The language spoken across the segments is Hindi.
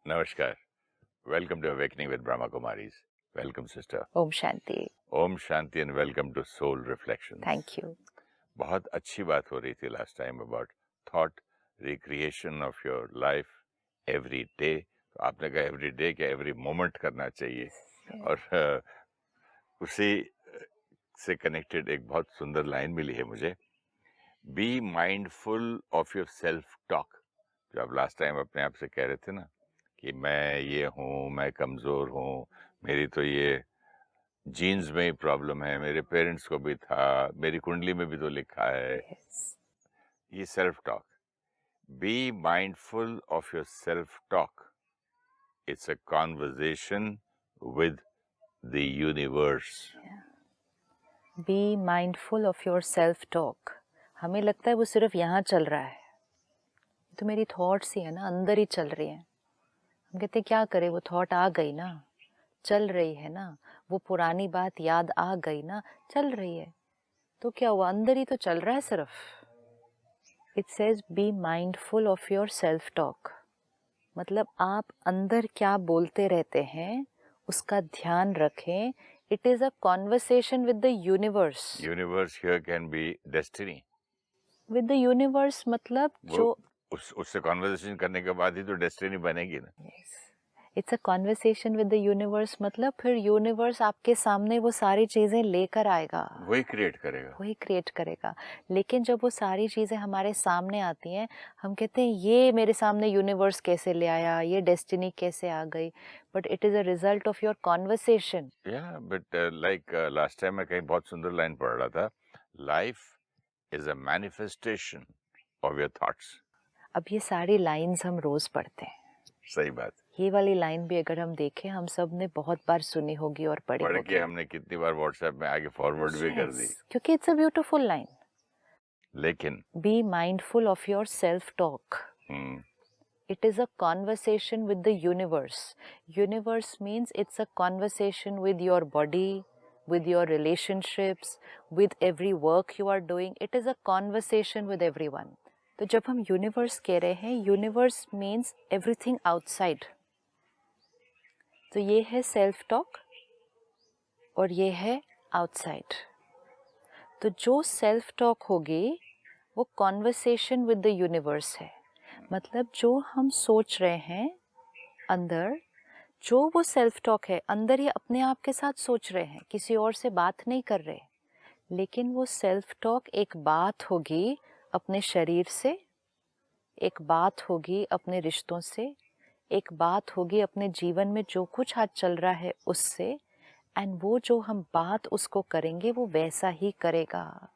Namaskar. Welcome to Awakening with Brahma Kumaris. Welcome, sister. Om Shanti. Om Shanti and welcome to Soul Reflections. Thank you. बहुत अच्छी बात हो रही थी last time about thought recreation of your life every day. तो आपने कहा every day क्या every moment करना चाहिए और उसी से connected एक बहुत सुंदर लाइन मिली है मुझे. Be mindful of your self-talk. जो आप last time अपने आप से कह रहे थे ना कि मैं ये हूँ, मैं कमज़ोर हूँ, मेरी तो ये जीन्स में ही प्रॉब्लम है, मेरे पेरेंट्स को भी था, मेरी कुंडली में भी तो लिखा है. ये self talk. Be mindful of your self talk. It's a conversation with the universe. Be mindful of your self talk. हमें लगता है वो सिर्फ यहाँ चल रहा है, तो मेरी थॉट्स ही है ना, अंदर ही चल रही हैं. हम कहते क्या करें, वो थॉट आ गई ना, चल रही है ना, वो पुरानी बात याद आ गई ना, चल रही है, तो क्या हुआ, अंदर ही तो चल रहा है सिर्फ. It says be mindful of your self talk. मतलब आप अंदर क्या बोलते रहते हैं उसका ध्यान रखें. It is a conversation with the universe. Universe here can be destiny. With the universe मतलब जो उससे कॉन्वर्सेशन करने के बाद ही तो डेस्टिनी बनेगी ना. It's a conversation with the universe मतलब फिर यूनिवर्स आपके सामने वो सारी चीजें लेकर आएगा, वही क्रिएट करेगा. लेकिन जब वो सारी चीजें हमारे सामने आती हैं, हम कहते हैं ये मेरे सामने यूनिवर्स कैसे ले आया, ये डेस्टिनी कैसे आ गई. But it is a result of your conversation. या बट लाइक लास्ट टाइम मैं कहीं बहुत सुंदर लाइन पढ़ रहा था. Life is a manifestation of your thoughts. अब ये सारी लाइंस हम रोज पढ़ते हैं. सही बात. ये वाली लाइन भी अगर हम देखें, हम सब ने बहुत बार सुनी होगी और पढ़ी होगी. पढ़ के हमने कितनी बार व्हाट्सएप में आगे फॉरवर्ड भी कर दी. क्योंकि इट्स अ ब्यूटीफुल लाइन. लेकिन be mindful of your self talk. It is a conversation with the universe. Universe means it's a conversation with your body, with your relationships, with every work you are doing. It is a conversation with everyone. तो जब हम यूनिवर्स कह रहे हैं, यूनिवर्स मीन्स एवरीथिंग आउटसाइड. तो ये है सेल्फ टॉक और ये है आउटसाइड. तो जो सेल्फ टॉक होगी वो कॉन्वर्सेशन विद द यूनिवर्स है. मतलब जो हम सोच रहे हैं अंदर, जो वो सेल्फ टॉक है, अंदर ही अपने आप के साथ सोच रहे हैं, किसी और से बात नहीं कर रहे. लेकिन वो सेल्फ टॉक एक बात होगी अपने शरीर से, एक बात होगी अपने रिश्तों से, एक बात होगी अपने जीवन में जो कुछ आज चल रहा है उससे. एंड वो जो हम बात उसको करेंगे वो वैसा ही करेगा.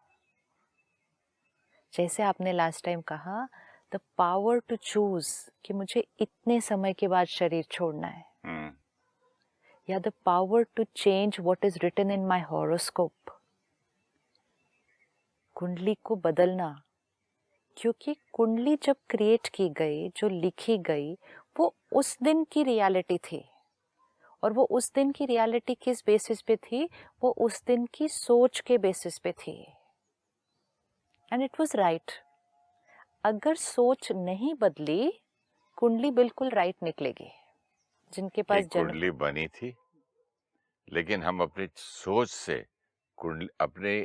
जैसे आपने लास्ट टाइम कहा, द पावर टू चूज कि मुझे इतने समय के बाद शरीर छोड़ना है, या the power to change what is written in my horoscope. कुंडली को बदलना. क्योंकि कुंडली जब क्रिएट की गई, जो लिखी गई, वो उस दिन की रियलिटी थी. और वो उस दिन की रियलिटी किस बेसिस पे थी? वो उस दिन की सोच के बेसिस पे थी. And it was right. अगर सोच नहीं बदली, कुंडली बिल्कुल राइट निकलेगी. जिनके पास कुंडली बनी थी, लेकिन हम अपनी सोच से कुंडली अपने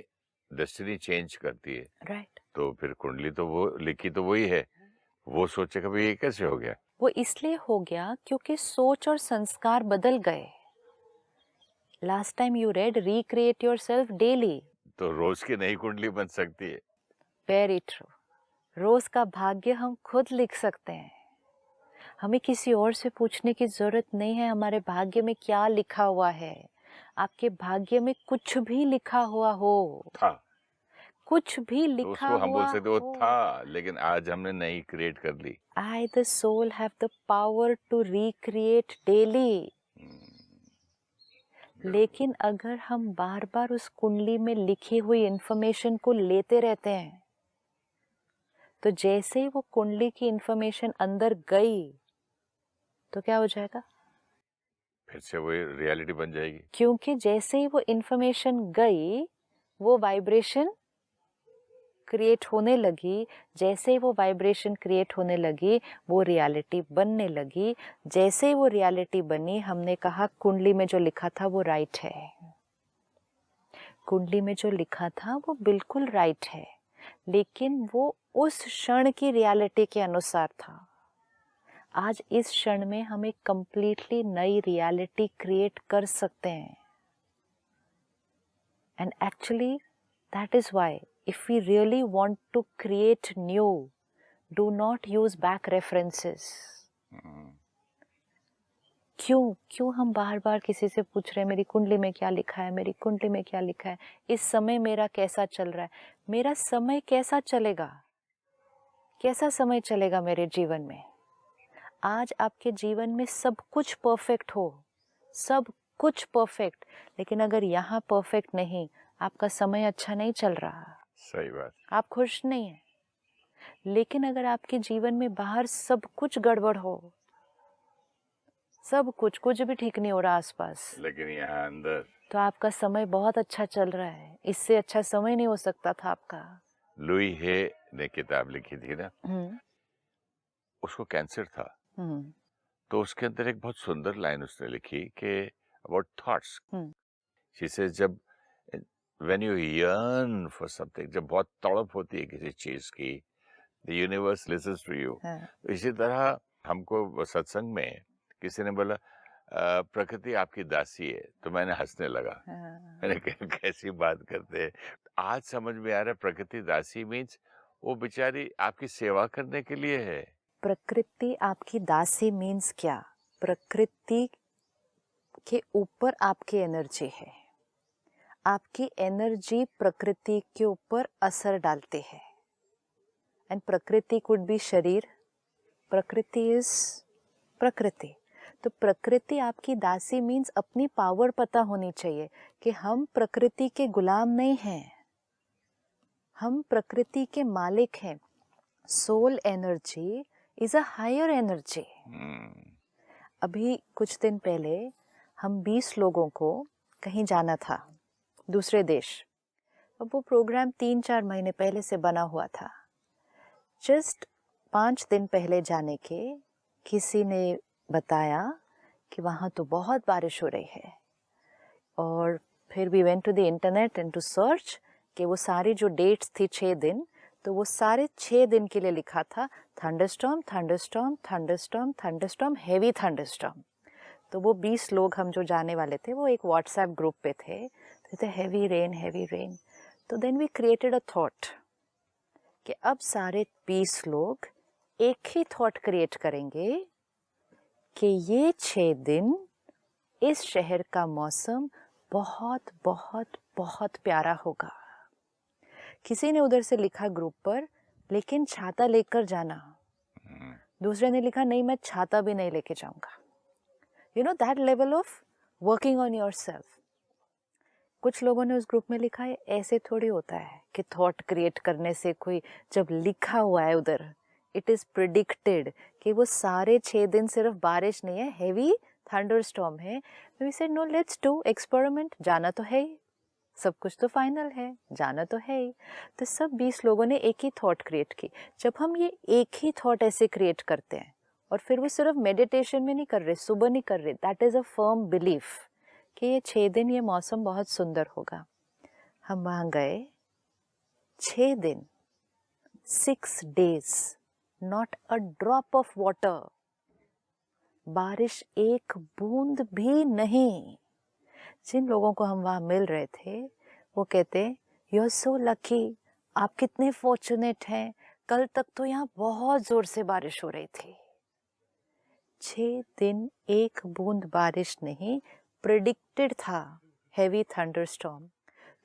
डेस्टिनी चेंज करती है. राइट. तो फिर कुंडली तो वो लिखी तो वही है. वो सोचे कभी ये कैसे हो गया? वो इसलिए हो गया क्योंकि सोच और संस्कार बदल गए. Last time you read recreate yourself daily. तो रोज की नई कुंडली बन सकती है. Very true. रोज का भाग्य हम खुद लिख सकते हैं. हमें किसी और से पूछने की जरूरत नहीं है हमारे भाग्य में क्या लिखा हुआ है. आपके भाग्य में कुछ भी लिखा हुआ हो, था, कुछ भी लिखा तो उसको हम हुआ बोल सकते वो था, लेकिन आज हमने नई क्रिएट कर ली. I the soul have the power to recreate daily. लेकिन अगर हम बार बार उस कुंडली में लिखी हुई इंफॉर्मेशन को लेते रहते हैं, तो जैसे ही वो कुंडली की इंफॉर्मेशन अंदर गई, तो क्या हो जाएगा? फिर से वो रियलिटी बन जाएगी. क्योंकि जैसे ही वो इंफॉर्मेशन गई, वो वाइब्रेशन क्रिएट होने लगी, जैसे ही वो वाइब्रेशन क्रिएट होने लगी वो रियलिटी बनने लगी। जैसे ही वो रियलिटी बनी, हमने कहा कुंडली में जो लिखा था वो राइट है, कुंडली में जो लिखा था वो बिल्कुल राइट है, लेकिन वो उस क्षण की रियलिटी के अनुसार था। आज इस क्षण में हम एक कंप्लीटली नई रियलिटी क्रिएट कर सकते हैं। And actually that is why if we really want to create new, do not use back references. क्यों हम बार बार किसी से पूछ रहे हैं मेरी कुंडली में क्या लिखा है, मेरी कुंडली में क्या लिखा है, इस समय मेरा कैसा चल रहा है। मेरा समय कैसा चलेगा, कैसा समय चलेगा मेरे जीवन में? आज आपके जीवन में सब कुछ परफेक्ट हो, सब कुछ परफेक्ट, लेकिन अगर यहाँ परफेक्ट नहीं, आपका समय अच्छा नहीं चल रहा। सही बात। आप खुश नहीं हैं। लेकिन अगर आपके जीवन में बाहर सब कुछ गड़बड़ हो, सब कुछ भी ठीक नहीं हो रहा आसपास, लेकिन यहाँ अंदर तो आपका समय बहुत अच्छा चल रहा है। इससे अच्छा समय नहीं हो सकता था आपका। लुई हे ने किताब लिखी थी ना, उसको कैंसर था, तो उसके अंदर एक बहुत सुंदर लाइन उसने लिखी कि अबाउट थॉट्स, शी सेज जब when you yearn for something, जब बहुत तड़प होती है किसी चीज की, the universe listens to you. तो इसी तरह हमको सत्संग में किसी ने बोला प्रकृति आपकी दासी है, तो मैंने हंसने लगा। मैंने कहा कैसी बात करते हैं। आज समझ में आ रहा है प्रकृति दासी मीन्स वो बेचारी आपकी सेवा करने के लिए है। प्रकृति आपकी दासी मीन्स क्या? प्रकृति के ऊपर आपकी एनर्जी है, आपकी एनर्जी प्रकृति के ऊपर असर डालती है। एंड प्रकृति कुड बी शरीर, प्रकृति इज प्रकृति। तो प्रकृति आपकी दासी मीन्स अपनी पावर पता होनी चाहिए कि हम प्रकृति के गुलाम नहीं हैं, हम प्रकृति के मालिक हैं। Soul energy is a higher energy. अभी कुछ दिन पहले हम 20 लोगों को कहीं जाना था, दूसरे देश। अब वो प्रोग्राम 3-4 महीने पहले से बना हुआ था। जस्ट 5 दिन पहले जाने के किसी ने बताया कि वहाँ तो बहुत बारिश हो रही है। और फिर we went to the internet and to search कि वो सारी जो डेट्स थी 6 दिन, तो वो सारे 6 दिन के लिए लिखा था thunderstorm, thunderstorm, thunderstorm, thunderstorm, heavy thunderstorm. तो वो 20 लोग हम जो जाने वाले थे वो एक व्हाट्सएप ग्रुप पे थे, तो हैवी रेन, हैवी रेन। तो then we created a thought कि अब सारे 20 लोग एक ही थॉट क्रिएट करेंगे कि ये 6 दिन इस शहर का मौसम बहुत बहुत बहुत प्यारा होगा। किसी ने उधर से लिखा ग्रुप पर, लेकिन छाता लेकर जाना। दूसरे ने लिखा नहीं, मैं छाता भी नहीं लेके जाऊंगा। You know that level of working on your self. कुछ लोगों ने उस ग्रुप में लिखा है ऐसे थोड़ी होता है कि थॉट क्रिएट करने से कोई, जब लिखा हुआ है उधर, इट इज प्रिडिक्टेड कि वो सारे 6 दिन सिर्फ बारिश नहीं है, हेवी थंडरस्टॉर्म है। We said no, let's do experiment. जाना तो है ही, सब कुछ तो फाइनल है, जाना तो है ही। तो सब 20 लोगों ने एक ही थॉट क्रिएट की। जब हम ये एक ही थॉट ऐसे क्रिएट करते हैं, और फिर वो सिर्फ मेडिटेशन में नहीं कर रहे, सुबह नहीं कर रहे, that is a firm belief कि ये 6 दिन ये मौसम बहुत सुंदर होगा। हम वहाँ गए, 6 दिन, 6 days, not a drop of water, बारिश एक बूंद भी नहीं। जिन लोगों को हम वहाँ मिल रहे थे वो कहते यू आर सो लकी, आप कितने फॉर्चुनेट हैं, कल तक तो यहाँ बहुत जोर से बारिश हो रही थी। 6 दिन एक बूंद बारिश नहीं, प्रिडिक्टेड था हेवी थंडरस्टॉर्म।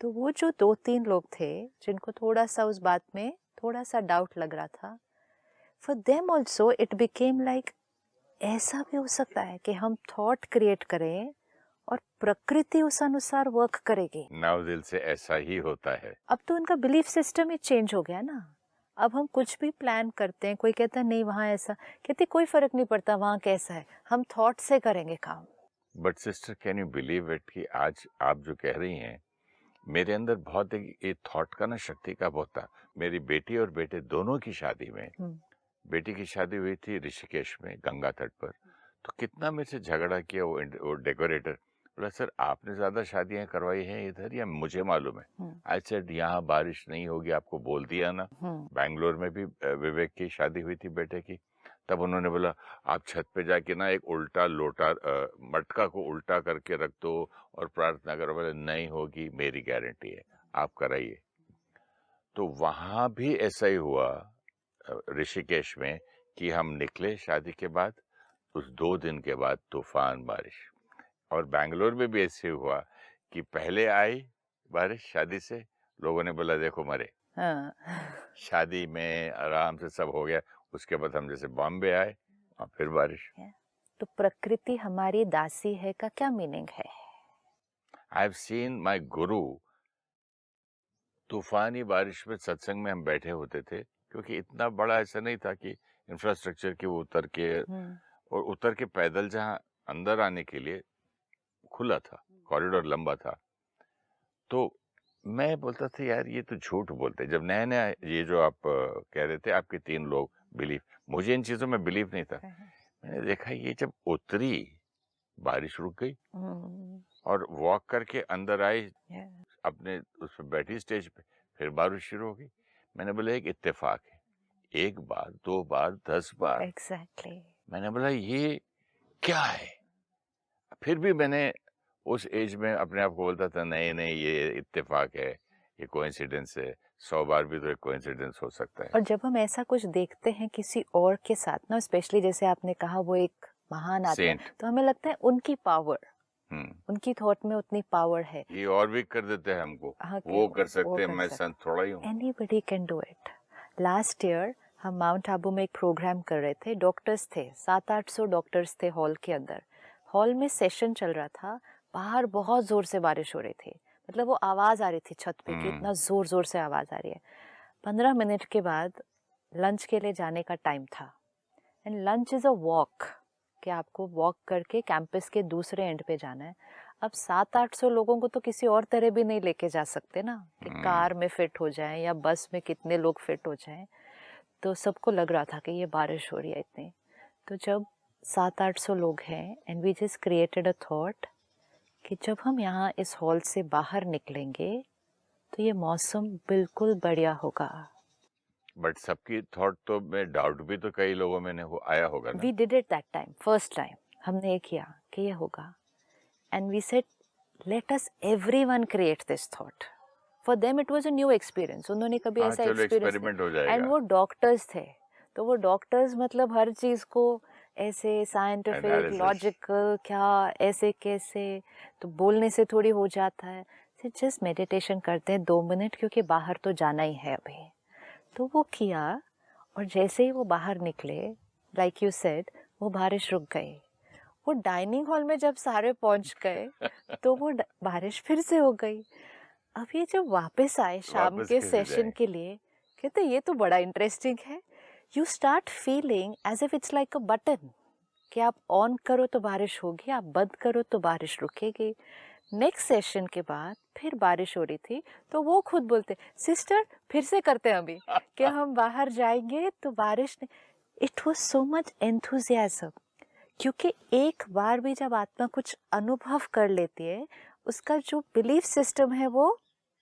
तो वो जो 2-3 लोग थे जिनको थोड़ा सा उस बात में थोड़ा सा डाउट लग रहा था, for them also it became like ऐसा भी हो सकता है कि हम थॉट क्रिएट करें और प्रकृति उस अनुसार वर्क करेगी। नाव दिल से ऐसा ही होता है। अब तो उनका बिलीफ सिस्टम ही चेंज हो गया ना। अब हम कुछ भी प्लान करते हैं, कोई कहता है नहीं वहाँ ऐसा, कहते कोई फर्क नहीं पड़ता वहाँ कैसा है, हम थॉट से करेंगे काम। But sister, can you believe it कि आज आप जो कह रही हैं मेरे अंदर बहुत ये थॉट का ना शक्ति का बहुत था। मेरी बेटी और बेटे दोनों की शादी में, बेटी की शादी हुई थी ऋषिकेश में गंगा तट पर, तो कितना मेरे से झगड़ा किया वो डेकोरेटर। बोला सर आपने ज्यादा शादियां करवाई हैं इधर या मुझे मालूम है? आई सेड यहाँ बारिश नहीं होगी, आपको बोल दिया ना। बैंगलोर में भी विवेक की शादी हुई थी बेटे की, तब उन्होंने बोला आप छत पे जाके ना एक उल्टा लोटा मटका को उल्टा करके रख दो और प्रार्थना करो। बोले नहीं होगी, मेरी गारंटी है, आप कराइए। तो वहां भी ऐसा ही हुआ ऋषिकेश में कि हम निकले शादी के बाद, उस 2 दिन के बाद तूफान बारिश। और बैंगलोर में भी ऐसे हुआ कि पहले आई बारिश शादी से, लोगों ने बोला देखो मरे। शादी में आराम से सब हो गया, उसके बाद हम जैसे बॉम्बे आए और फिर बारिश। तो प्रकृति हमारी दासी है का क्या मीनिंग है? आई हैव सीन माय गुरु, तूफानी बारिश में सत्संग में हम बैठे होते थे, क्योंकि इतना बड़ा ऐसा नहीं था कि इंफ्रास्ट्रक्चर की वो उतर के, और उतर के पैदल जहाँ अंदर आने के लिए खुला था, कॉरिडोर लंबा था। तो मैं बोलता था यार ये तो झूठ बोलते। जब नया नया ये जो आप कह रहे थे आपके 3 लोग बिलीव, मुझे इन चीजों में बिलीव नहीं था। मैंने देखा ये जब उतरी बारिश रुक गई और वॉक करके अंदर आई, अपने उस पर बैठी स्टेज पे, फिर बारिश शुरू हो गई। मैंने बोला एक इत्तेफाक है, 1 बार 2 बार 10 बार। एग्जैक्टली। मैंने बोला ये क्या है? फिर भी मैंने उस एज में अपने आप को बोलता था नहीं नहीं ये इत्तेफाक है, ये कोइंसिडेंस है, 100 बार भी तो एक कोइंसिडेंस हो सकता है। और जब हम ऐसा कुछ देखते हैं किसी और के साथ ना, स्पेशली जैसे आपने कहा वो एक महान आत्मा है, तो हमें लगता है उनकी पावर, उनकी थॉट में उतनी पावर है। ये और भी कर देते हैं हमको, वो कर सकते हैं, मैं संत थोड़ा ही हूँ। Anybody can do it. Last year हम माउंट आबू में एक प्रोग्राम कर रहे थे, डॉक्टर्स थे, 700-800 डॉक्टर्स थे हॉल के अंदर। हॉल में सेशन चल रहा था, बाहर बहुत जोर से बारिश हो रही थी, मतलब वो आवाज आ रही थी छत पे कि इतना जोर जोर से आवाज आ रही है। 15 मिनट के बाद लंच के लिए जाने का टाइम था, and lunch is a walk, कि आपको वॉक करके कैंपस के दूसरे एंड पे जाना है। अब 700-800 लोगों को तो किसी और तरह भी नहीं लेके जा सकते ना, कि कार में फिट हो जाए या बस में कितने लोग फिट हो जाएं। तो सबको लग रहा था कि ये बारिश हो रही है इतनी। तो जब 700-800 लोग हैं and we just created a thought कि जब हम यहाँ इस हॉल से बाहर निकलेंगे तो ये मौसम बिल्कुल बढ़िया होगा। बट सबकी थॉट तो में डाउट भी तो कई लोगों में वो आया होगा ना। We did it that time, first time हमने ये किया कि ये होगा, and we said let us everyone create this thought. For them it was a new experience, उन्होंने कभी ऐसा एक्सपेरिमेंट हो जाएगा। एंड वो डॉक्टर्स थे, तो वो डॉक्टर्स मतलब हर चीज को ऐसे साइंटिफिक लॉजिकल, क्या ऐसे कैसे, तो बोलने से थोड़ी हो जाता है। जस्ट मेडिटेशन करते हैं 2 मिनट, क्योंकि बाहर तो जाना ही है अभी। तो वो किया, और जैसे ही वो बाहर निकले, लाइक यू सेड, वो बारिश रुक गई। वो डाइनिंग हॉल में जब सारे पहुंच गए तो वो बारिश फिर से हो गई। अब ये जब वापस आए शाम के सेशन के लिए, कहते ये तो बड़ा इंटरेस्टिंग है। You start feeling as if it's like a button, कि आप ऑन करो तो बारिश होगी, आप बंद करो तो बारिश रुकेगी। नेक्स्ट सेशन के बाद फिर बारिश हो रही थी, तो वो खुद बोलते सिस्टर फिर से करते हैं अभी कि हम बाहर जाएंगे तो बारिश नहीं। It was so much enthusiasm, क्योंकि एक बार भी जब आत्मा कुछ अनुभव कर लेती है, उसका जो बिलीफ सिस्टम है वो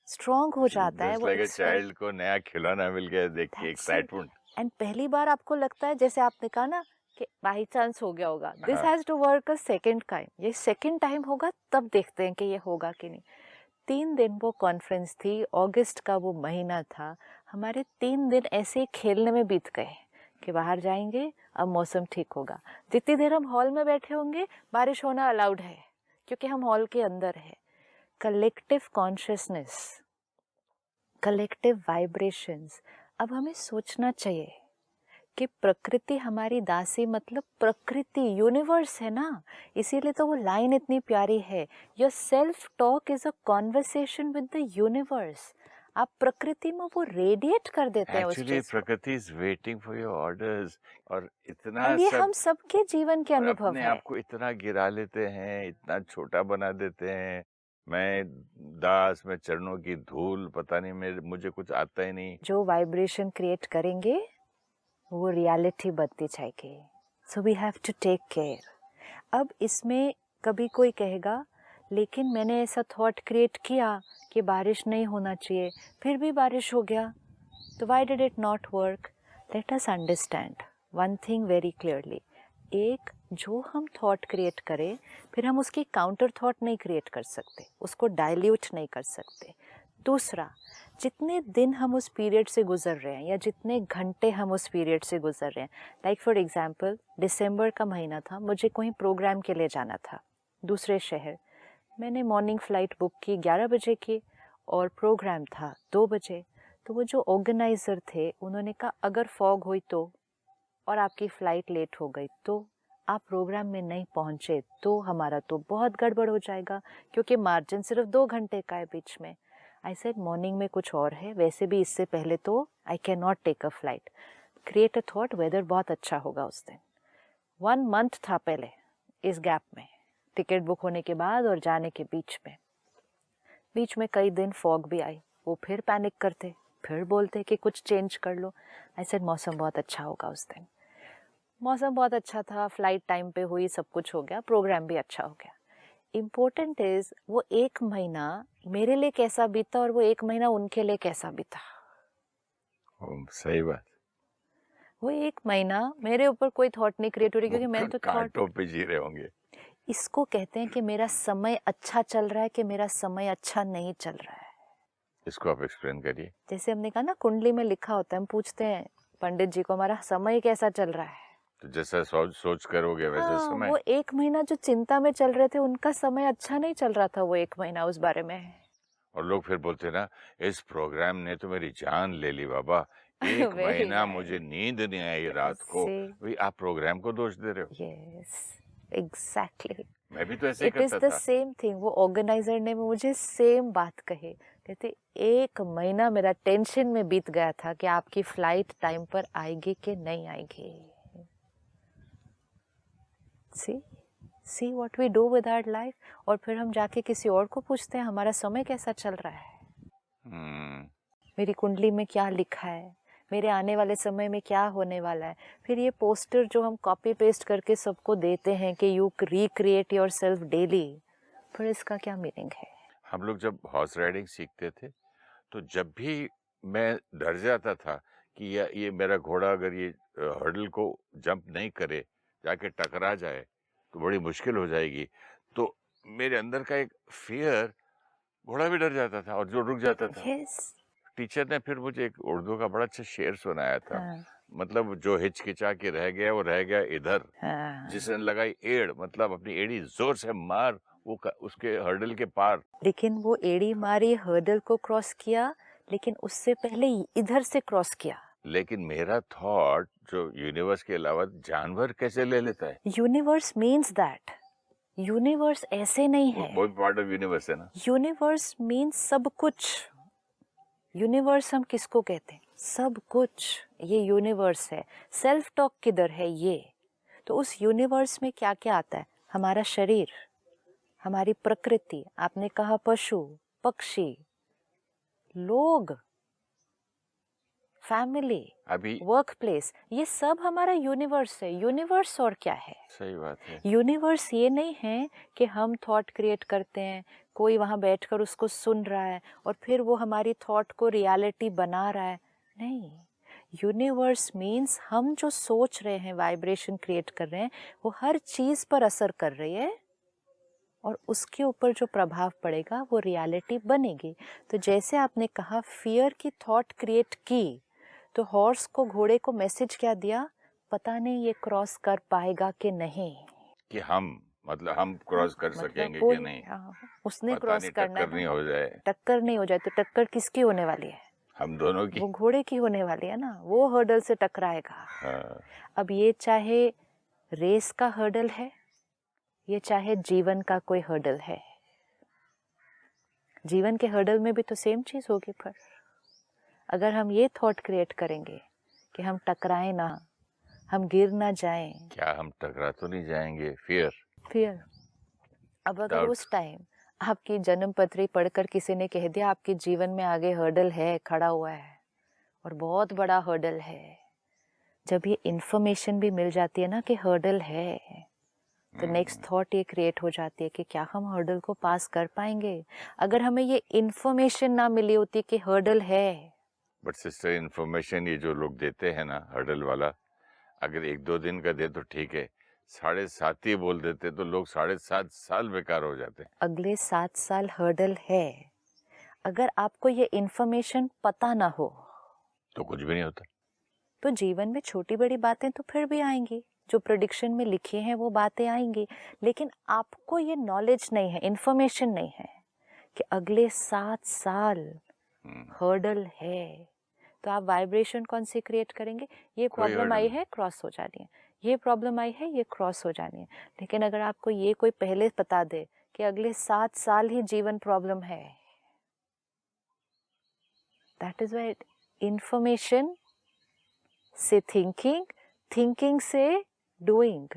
स्ट्रॉन्ग हो जाता है। वो चाइल्ड को नया खिलौना मिल गया देख के एक्साइटमेंट। एंड पहली बार आपको लगता है, जैसे आपने कहा ना कि बाई चांस हो गया होगा, this has to work a second time, ये सेकंड टाइम होगा तब देखते हैं कि ये होगा कि नहीं। 3 दिन वो कॉन्फ्रेंस थी, अगस्त का वो महीना था, हमारे 3 दिन ऐसे खेलने में बीत गए कि बाहर जाएंगे, अब मौसम ठीक होगा। जितनी देर हम हॉल में बैठे होंगे बारिश होना अलाउड है, क्योंकि हम हॉल के अंदर है। Collective consciousness, collective vibrations. अब हमें सोचना चाहिए कि प्रकृति हमारी दासी, मतलब प्रकृति यूनिवर्स है ना, इसीलिए तो वो लाइन इतनी प्यारी है, your self talk is a conversation with the universe. आप प्रकृति में वो रेडिएट कर देते हैं उस चीज को। प्रकृति is waiting for your orders. और इतना ये हम सबके जीवन के अनुभव अपने है। आपको इतना गिरा लेते हैं, इतना छोटा बना देते हैं। मैं दास, मैं चरणों की धूल, पता नहीं मुझे कुछ आता ही नहीं। जो वाइब्रेशन क्रिएट करेंगे वो रियलिटी बनती जाएगी। So we have to take care. अब इसमें कभी कोई कहेगा लेकिन मैंने ऐसा थॉट क्रिएट किया कि बारिश नहीं होना चाहिए, फिर भी बारिश हो गया, तो why did it not work? Let us understand one thing very clearly. एक, जो हम थॉट क्रिएट करें फिर हम उसकी काउंटर थॉट नहीं क्रिएट कर सकते, उसको डाइल्यूट नहीं कर सकते। दूसरा, जितने दिन हम उस पीरियड से गुजर रहे हैं या जितने घंटे हम उस पीरियड से गुजर रहे हैं, लाइक फॉर एग्जांपल दिसंबर का महीना था, मुझे कोई प्रोग्राम के लिए जाना था दूसरे शहर। मैंने मॉर्निंग फ़्लाइट बुक की 11 बजे की और प्रोग्राम था 2 बजे। तो वो जो ऑर्गेनाइज़र थे उन्होंने कहा अगर फॉग हुई तो और आपकी फ़्लाइट लेट हो गई तो, आप प्रोग्राम में नहीं पहुँचे तो हमारा तो बहुत गड़बड़ हो जाएगा, क्योंकि मार्जिन सिर्फ 2 घंटे का है बीच में। आई सेड मॉर्निंग में कुछ और है, वैसे भी इससे पहले तो I can not take a flight. Create a thought, weather बहुत अच्छा होगा उस दिन। 1 मंथ था पहले इस गैप में, टिकट बुक होने के बाद और जाने के बीच में कई दिन फॉग भी आई। वो फिर पैनिक करते, फिर बोलते कि कुछ चेंज कर लो। आई सेड मौसम बहुत अच्छा होगा उस दिन। मौसम बहुत अच्छा था, फ्लाइट टाइम पे हुई, सब कुछ हो गया, प्रोग्राम भी अच्छा हो गया। इम्पोर्टेंट इज वो 1 महीना मेरे लिए कैसा बीता और वो 1 महीना उनके लिए कैसा बीता। सही बात। वो 1 महीना मेरे ऊपर कोई थॉट नहीं क्रिएट हो रही, क्योंकि मैं तो कांटों पे जी रहे होंगे। इसको कहते हैं कि मेरा समय अच्छा चल रहा है कि मेरा समय अच्छा नहीं चल रहा है। इसको आप एक्सप्लेन करिए। जैसे हमने कहा ना, कुंडली में लिखा होता है, हम पूछते हैं पंडित जी को हमारा समय कैसा चल रहा है, तो जैसा सोच करोगे वैसा समय। वो 1 महीना जो चिंता में चल रहे थे उनका समय अच्छा नहीं चल रहा था वो 1 महीना उस बारे में। और लोग फिर बोलते हैं ना, इस प्रोग्राम ने तो मेरी जान ले ली बाबा, 1 वेरी महीना राइट। मुझे नींद नहीं आई रात को। भाई आप प्रोग्राम को दोष दे रहे हो। Yes, exactly. मैं भी तो ऐसे ही इट इज करता द था। Same thing. वो ऑर्गेनाइजर ने मुझे सेम बात कही, कहते 1 महीना मेरा टेंशन में बीत गया था कि आपकी फ्लाइट टाइम पर आएगी कि नहीं आएगी। See what we do with our life. और फिर हम जाके किसी और को पूछते हैं हमारा समय कैसा चल रहा है, मेरी कुंडली में क्या लिखा है, मेरे आने वाले समय में क्या होने वाला है। फिर ये पोस्टर जो हम कॉपी पेस्ट करके सबको देते हैं कि you recreate your self daily, फिर इसका क्या मीनिंग है? हम लोग जब हॉर्स राइडिंग सीखते थे तो जब भी मैं डर जाता था कि ये मेरा घोड़ा अगर ये हर्डल को जंप नहीं करे, जाके टकरा जाए तो बड़ी मुश्किल हो जाएगी, तो मेरे अंदर का एक फियर, घोड़ा भी डर जाता था और जो रुक जाता था। yes. टीचर ने फिर मुझे एक उर्दू का बड़ा अच्छा शेर सुनाया था। हाँ, मतलब जो हिचकिचा के रह गया वो रह गया इधर, हाँ। जिसने लगाई एड़, मतलब अपनी एड़ी जोर से मार उसके हर्डल के पार। लेकिन वो एड़ी मारी, हर्डल को क्रॉस किया, लेकिन उससे पहले इधर से क्रॉस किया। लेकिन मेरा थॉट जो यूनिवर्स के अलावा जानवर कैसे ले लेता है। यूनिवर्स मीन्स दैट, यूनिवर्स ऐसे नहीं है। वो भी पार्ट ऑफ यूनिवर्स है ना। यूनिवर्स मीन्स सब कुछ। यूनिवर्स हम किसको कहते हैं? सब कुछ, ये यूनिवर्स है। सेल्फ टॉक किधर है ये? तो उस यूनिवर्स में क्या क्या आता है? हमारा शरीर, हमारी प्रकृति, आपने कहा पशु, पक्षी, लोग, फैमिली, अभी वर्क प्लेस, ये सब हमारा यूनिवर्स है। यूनिवर्स और क्या है? सही बात है। यूनिवर्स ये नहीं है कि हम थॉट क्रिएट करते हैं, कोई वहाँ बैठकर उसको सुन रहा है और फिर वो हमारी थॉट को रियलिटी बना रहा है। नहीं, यूनिवर्स मीन्स हम जो सोच रहे हैं, वाइब्रेशन क्रिएट कर रहे हैं, वो हर चीज़ पर असर कर रही है और उसके ऊपर जो प्रभाव पड़ेगा वो रियलिटी बनेगी। तो जैसे आपने कहा फियर की थॉट क्रिएट की, तो हॉर्स को, घोड़े को मैसेज क्या दिया? पता नहीं ये क्रॉस कर पाएगा कि नहीं, कि हम क्रॉस कर सकेंगे कि नहीं, उसने पता क्रॉस नहीं करना टक्कर नहीं हो जाए। टक्कर नहीं हो जाए तो टक्कर किसकी होने वाली है? हम दोनों की। वो घोड़े की होने वाली है ना, वो हर्डल से टकराएगा। हाँ। अब ये चाहे रेस का हर्डल है, ये चाहे जीवन का कोई हर्डल है, जीवन के हर्डल में भी तो सेम चीज होगी। पर अगर हम ये थॉट क्रिएट करेंगे कि हम टकराए ना, हम गिर ना जाएं, क्या हम टकरा तो नहीं जाएंगे? फियर। अब अगर डाउट। उस टाइम आपकी जन्म पत्री पढ़कर किसी ने कह दिया आपके जीवन में आगे हर्डल है, खड़ा हुआ है और बहुत बड़ा हर्डल है, जब ये इन्फॉर्मेशन भी मिल जाती है ना कि हर्डल है, तो नेक्स्ट थॉट ये क्रिएट हो जाती है कि क्या हम हर्डल को पास कर पाएंगे। अगर हमें ये इन्फॉर्मेशन ना मिली होती कि हर्डल है। बट सिस्टर, इन्फॉर्मेशन ये जो लोग देते हैं ना हर्डल वाला, अगर 1-2 दिन का दे तो ठीक है, 7.5 ही बोल देते तो लोग 7.5 साल बेकार हो जाते हैं। अगले 7 साल हर्डल है। अगर आपको ये इन्फॉर्मेशन पता ना हो तो कुछ भी नहीं होता। तो जीवन में छोटी बड़ी बातें तो फिर भी आएंगी, जो प्रेडिक्शन में लिखी हैं वो बातें आएंगी, लेकिन आपको ये नॉलेज नहीं है, इन्फॉर्मेशन नहीं है कि अगले 7 साल हर्डल है, तो आप वाइब्रेशन कौन सी क्रिएट करेंगे? ये प्रॉब्लम आई है, क्रॉस हो जानी है, ये प्रॉब्लम आई है, ये क्रॉस हो जानी है। लेकिन अगर आपको ये कोई पहले बता दे कि अगले 7 साल ही जीवन प्रॉब्लम है, दैट इज व्हाई इंफॉर्मेशन से थिंकिंग, थिंकिंग से डूइंग।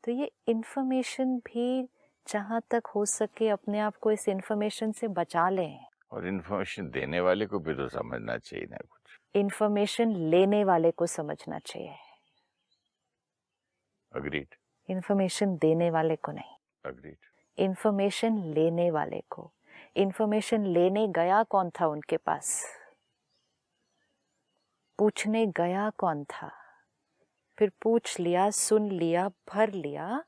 तो ये इंफॉर्मेशन भी जहाँ तक हो सके अपने आप को इस इंफॉर्मेशन से बचा लें। और इन्फॉर्मेशन देने वाले को भी तो समझना चाहिए ना कुछ। इंफॉर्मेशन लेने वाले को समझना चाहिए। अग्रीड। इंफॉर्मेशन देने वाले को नहीं। अग्रीड। इंफॉर्मेशन लेने वाले को। इंफॉर्मेशन लेने गया कौन था उनके पास? पूछने गया कौन था? फिर पूछ लिया, सुन लिया, भर लिया,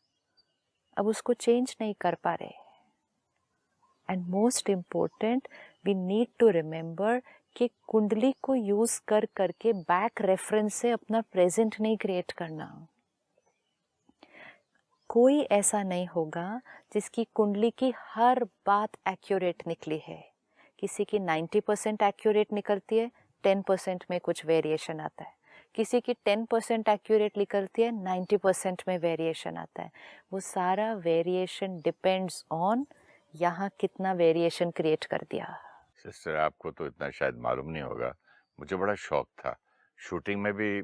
अब उसको चेंज नहीं कर पा रहे। And most important, we need to remember कि कुंडली को यूज कर करके बैक रेफरेंस से अपना प्रेजेंट नहीं क्रिएट करना। कोई ऐसा नहीं होगा जिसकी कुंडली की हर बात एक्यूरेट निकली है। किसी की 90% एक्यूरेट निकलती है, 10% में कुछ वेरिएशन आता है। किसी की 10% एक्यूरेट निकलती है, 90% में वेरिएशन आता है। वो सारा वेरिएशन डिपेंड्स ऑन यहाँ कितना वेरिएशन क्रिएट कर दिया। सिस्टर, आपको तो इतना शायद मालूम नहीं होगा, मुझे बड़ा शौक था। शूटिंग में भी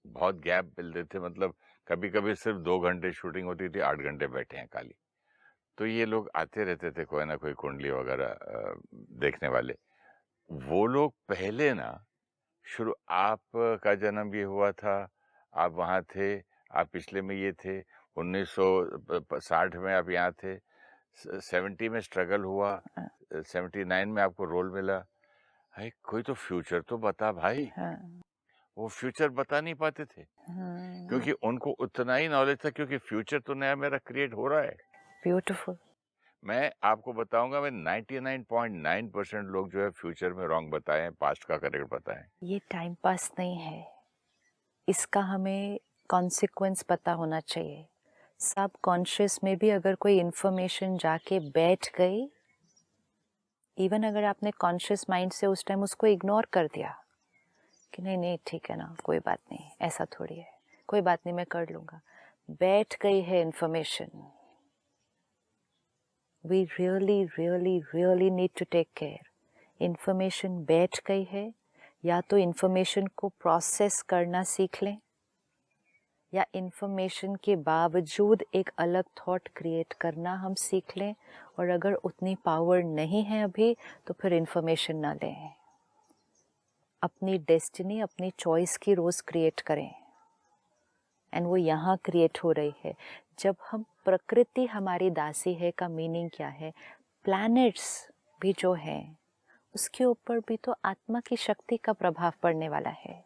बहुत गैप मिलते थे, मतलब कभी कभी सिर्फ 2 घंटे शूटिंग होती थी, 8 घंटे बैठे हैं खाली। तो ये लोग आते रहते थे, कोई ना कोई कुंडली वगैरह देखने वाले। वो लोग पहले ना शुरू, आपका जन्म ये हुआ था, आप वहाँ थे, आप पिछले में ये थे, 1960 में आप यहाँ थे, 70 में स्ट्रगल हुआ, 79 में आपको रोल मिला। भाई कोई तो फ्यूचर तो बता भाई। वो फ्यूचर बता नहीं पाते थे क्योंकि उनको उतना ही नॉलेज था, क्योंकि फ्यूचर तो नया मेरा क्रिएट हो रहा है। ब्यूटीफुल। मैं आपको बताऊंगा, मैं 99.9% लोग जो है फ्यूचर में रॉन्ग बताए हैं, पास्ट का करेक्ट बताए। ये टाइम पास नहीं है, इसका हमें कॉन्सिक्वेंस पता होना चाहिए। सब कॉन्शियस में भी अगर कोई इन्फॉर्मेशन जाके बैठ गई, इवन अगर आपने कॉन्शियस माइंड से उस टाइम उसको इग्नोर कर दिया कि नहीं नहीं ठीक है ना, कोई बात नहीं, ऐसा थोड़ी है, कोई बात नहीं मैं कर लूँगा, बैठ गई है information, we really really really need to take care. Information बैठ गई है, या तो इन्फॉर्मेशन को प्रोसेस करना सीख लें, या इन्फॉर्मेशन के बावजूद एक अलग थॉट क्रिएट करना हम सीख लें। और अगर उतनी पावर नहीं है अभी, तो फिर इन्फॉर्मेशन ना लें, अपनी डेस्टिनी, अपनी चॉइस की रोज़ क्रिएट करें। एंड वो यहाँ क्रिएट हो रही है जब हम, प्रकृति हमारी दासी है का मीनिंग क्या है? प्लैनेट्स भी जो हैं उसके ऊपर भी तो आत्मा की शक्ति का प्रभाव पड़ने वाला है।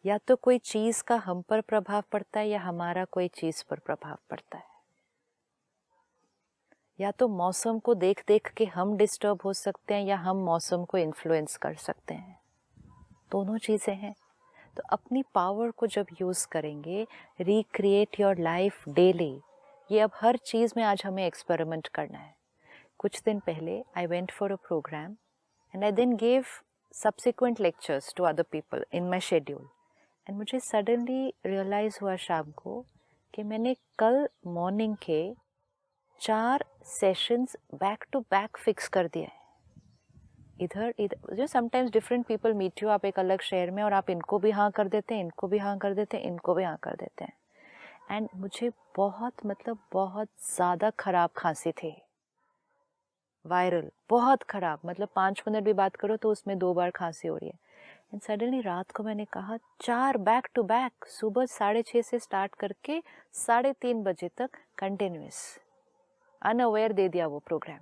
या तो कोई चीज़ का हम पर प्रभाव पड़ता है, या हमारा कोई चीज़ पर प्रभाव पड़ता है। या तो मौसम को देख देख के हम डिस्टर्ब हो सकते हैं, या हम मौसम को इन्फ्लुएंस कर सकते हैं। दोनों चीज़ें हैं। तो अपनी पावर को जब यूज़ करेंगे, रिक्रिएट योर लाइफ डेली, ये अब हर चीज़ में आज हमें एक्सपेरिमेंट करना है। कुछ दिन पहले I went for a programme and I then gave subsequent lectures to other people in my schedule. And मुझे सडनली रियलाइज़ हुआ शाम को कि मैंने कल मॉर्निंग के 4 sessions back to back fix कर दिए हैं। इधर जो sometimes different people meet you, आप एक अलग शहर में और आप इनको भी हाँ कर देते हैं, इनको भी हाँ कर देते हैं, इनको भी हाँ कर देते हैं। एंड मुझे बहुत ज़्यादा ख़राब खांसी थी। वायरल, बहुत खराब, मतलब 5 मिनट भी बात करो तो उसमें 2 बार खांसी हो रही है। एंड सडनली रात को मैंने कहा 4 बैक टू बैक, सुबह 6:30 से स्टार्ट करके 3:30 बजे तक कंटिन्यूस, अनअवेयर दे दिया वो programme.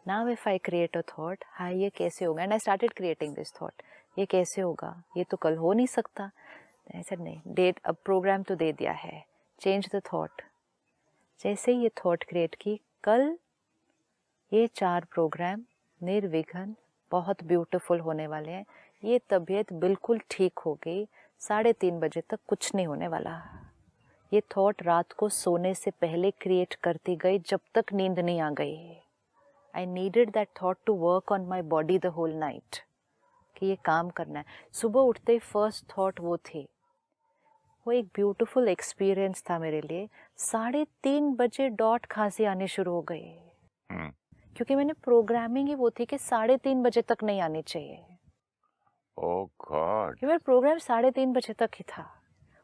Now if I create a thought, हाँ ये कैसे होगा, and I started creating this thought, ये कैसे होगा, ये तो कल हो नहीं सकता। ऐसा नहीं, डेट अब प्रोग्राम तो दे दिया है, चेंज द थॉट। जैसे ही ये थॉट क्रिएट की, कल ये 4 प्रोग्राम निर्विघ्न बहुत ब्यूटीफुल होने वाले हैं, ये तबीयत बिल्कुल ठीक हो गई, 3:30 बजे तक कुछ नहीं होने वाला। ये थॉट रात को सोने से पहले क्रिएट करती गई जब तक नींद नहीं आ गई। I needed that thought to work on my body the whole night, कि ये काम करना है। सुबह उठते ही फर्स्ट थॉट वो थी। वो एक ब्यूटीफुल एक्सपीरियंस था मेरे लिए। 3:30 बजे डॉट खांसी आनी शुरू हो गई, क्योंकि मैंने प्रोग्रामिंग ही वो थी कि 3:30 बजे तक नहीं आनी चाहिए। ओह गॉड, मेरा प्रोग्राम 3:30 बजे तक ही था,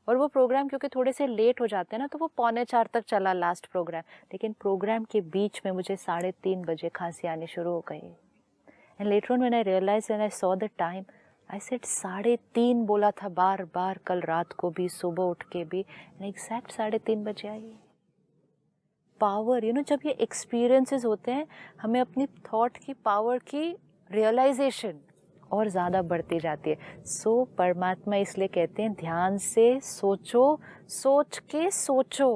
और वो प्रोग्राम क्योंकि थोड़े से लेट हो जाते हैं ना, तो वो 3:45 तक चला लास्ट प्रोग्राम। लेकिन प्रोग्राम के बीच में मुझे 3:30 बजे खांसी आनी शुरू हो गई। And later on when I realised and I saw the time, I said 3:30 बोला था बार बार, कल रात को भी, सुबह उठ के भी, एंड एग्जैक्ट 3:30 बजे आई। पावर, जब ये एक्सपीरियंसेस होते हैं, हमें अपनी थॉट की पावर की रियलाइजेशन और ज़्यादा बढ़ती जाती है। सो परमात्मा इसलिए कहते हैं ध्यान से सोचो, सोच के सोचो,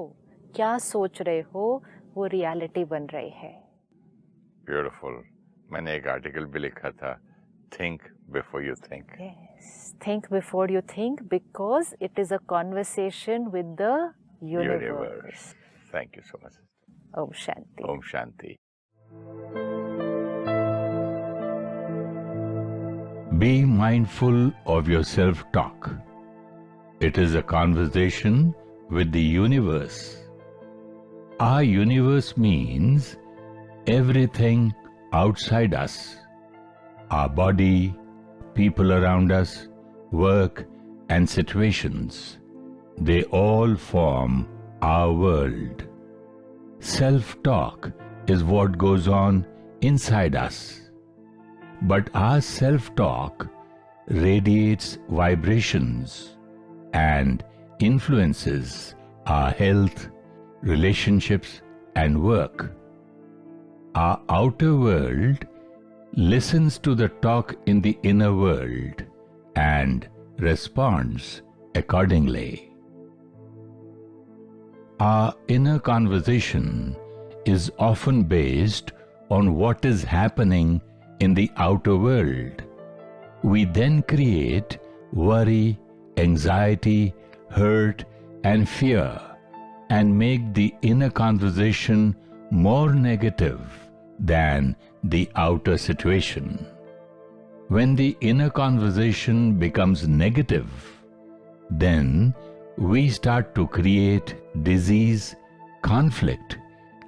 क्या सोच रहे हो वो रियलिटी बन रही है। ब्यूटीफुल। मैंने एक आर्टिकल भी लिखा था, think before you think. Yes, think before you think, because it is a conversation with the universe. Thank you so much. Om Shanti. Om Shanti. Be mindful of your self-talk. It is a conversation with the universe. Our universe means everything outside us. Our body, people around us, work and situations. They all form our world. Self-talk is what goes on inside us. But our self-talk radiates vibrations and influences our health, relationships, and work. Our outer world listens to the talk in the inner world and responds accordingly. Our inner conversation is often based on what is happening in the outer world. We then create worry, anxiety, hurt, and fear, and make the inner conversation more negative than the outer situation. When the inner conversation becomes negative, then we start to create disease, conflict,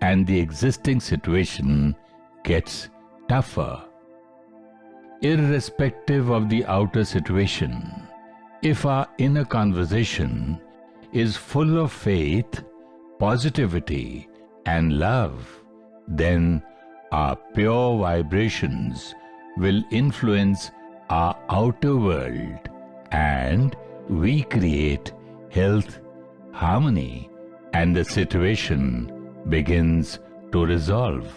and the existing situation gets tougher. Irrespective of the outer situation, if our inner conversation is full of faith, positivity, and love, then our pure vibrations will influence our outer world, and we create health, harmony, and the situation begins to resolve.